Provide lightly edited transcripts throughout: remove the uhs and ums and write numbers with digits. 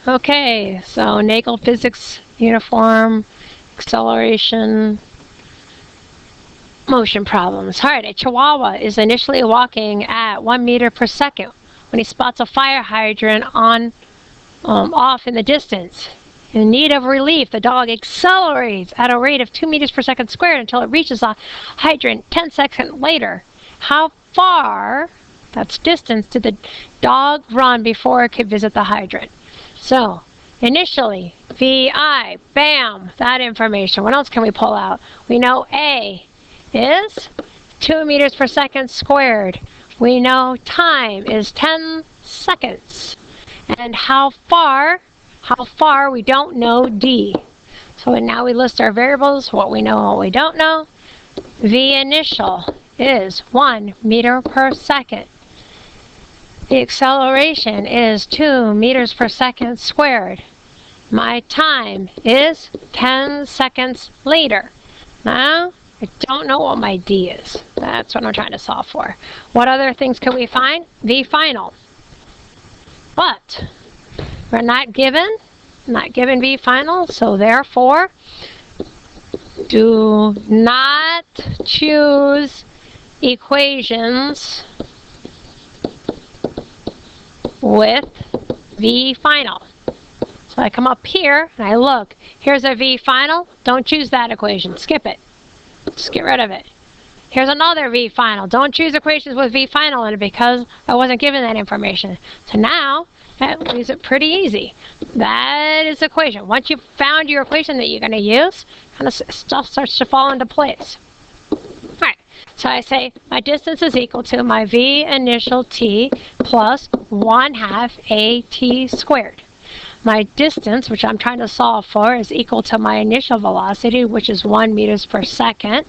Okay, so Nagle Physics Uniform Acceleration Motion Problems. All right, a Chihuahua is initially walking at 1 meter per second when he spots a fire hydrant off in the distance. In need of relief, the dog accelerates at a rate of 2 meters per second squared until it reaches the hydrant 10 seconds later. How far, that's distance, did the dog run before it could visit the hydrant? So, initially, VI, bam, that information. What else can we pull out? We know A is 2 meters per second squared. We know time is 10 seconds. And how far, we don't know D. So now we list our variables, what we know and what we don't know. V initial is 1 meter per second. The acceleration is 2 meters per second squared. My time is 10 seconds later. Now, I don't know what my D is. That's what I'm trying to solve for. What other things can we find? V final. But we're not given V final, so therefore, do not choose equations with V final. So I come up here and I look. Here's a V final. Don't choose that equation. Skip it. Just get rid of it. Here's another V final. Don't choose equations with V final in it because I wasn't given that information. So now that leaves it pretty easy. That is the equation. Once you've found your equation that you're going to use, kind of stuff starts to fall into place. Alright, so I say my distance is equal to my V initial t plus 1/2 AT squared. My distance, which I'm trying to solve for, is equal to my initial velocity, which is 1 meters per second,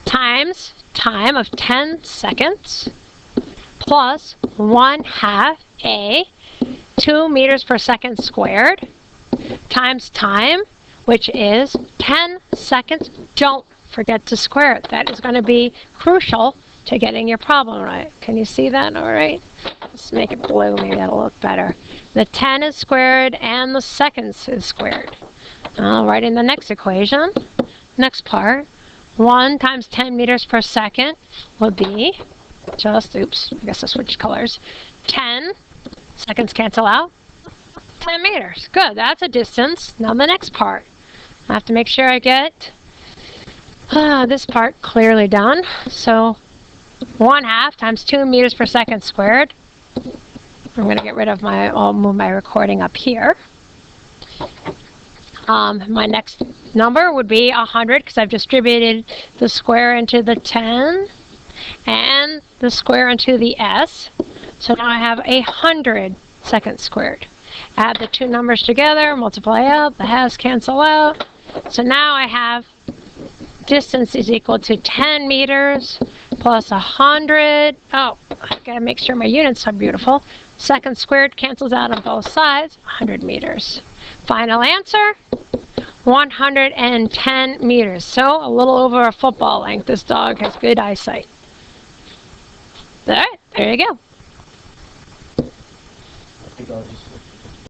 times time of 10 seconds, plus 1/2 A, 2 meters per second squared, times time, which is 10 seconds. Don't forget to square it. That is going to be crucial to getting your problem right. Can you see that all right? Let's make it blue. Maybe that'll look better. The 10 is squared and the seconds is squared. I'll write in the next equation. Next part. 1 times 10 meters per second would be just, oops, I guess I switched colors. 10 seconds cancel out. 10 meters. Good. That's a distance. Now the next part. I have to make sure I get this part clearly done. So 1/2 times 2 meters per second squared. I'm going to get rid of I'll move my recording up here. My next number would be 100 because I've distributed the square into the 10 and the square into the S. So now I have 100 seconds squared. Add the two numbers together, multiply out, the halves cancel out. So now I have distance is equal to 10 meters plus 100. Oh, I gotta make sure my units are beautiful. Seconds squared cancels out on both sides, 100 meters. Final answer, 110 meters. So a little over a football length. This dog has good eyesight. All right, there you go.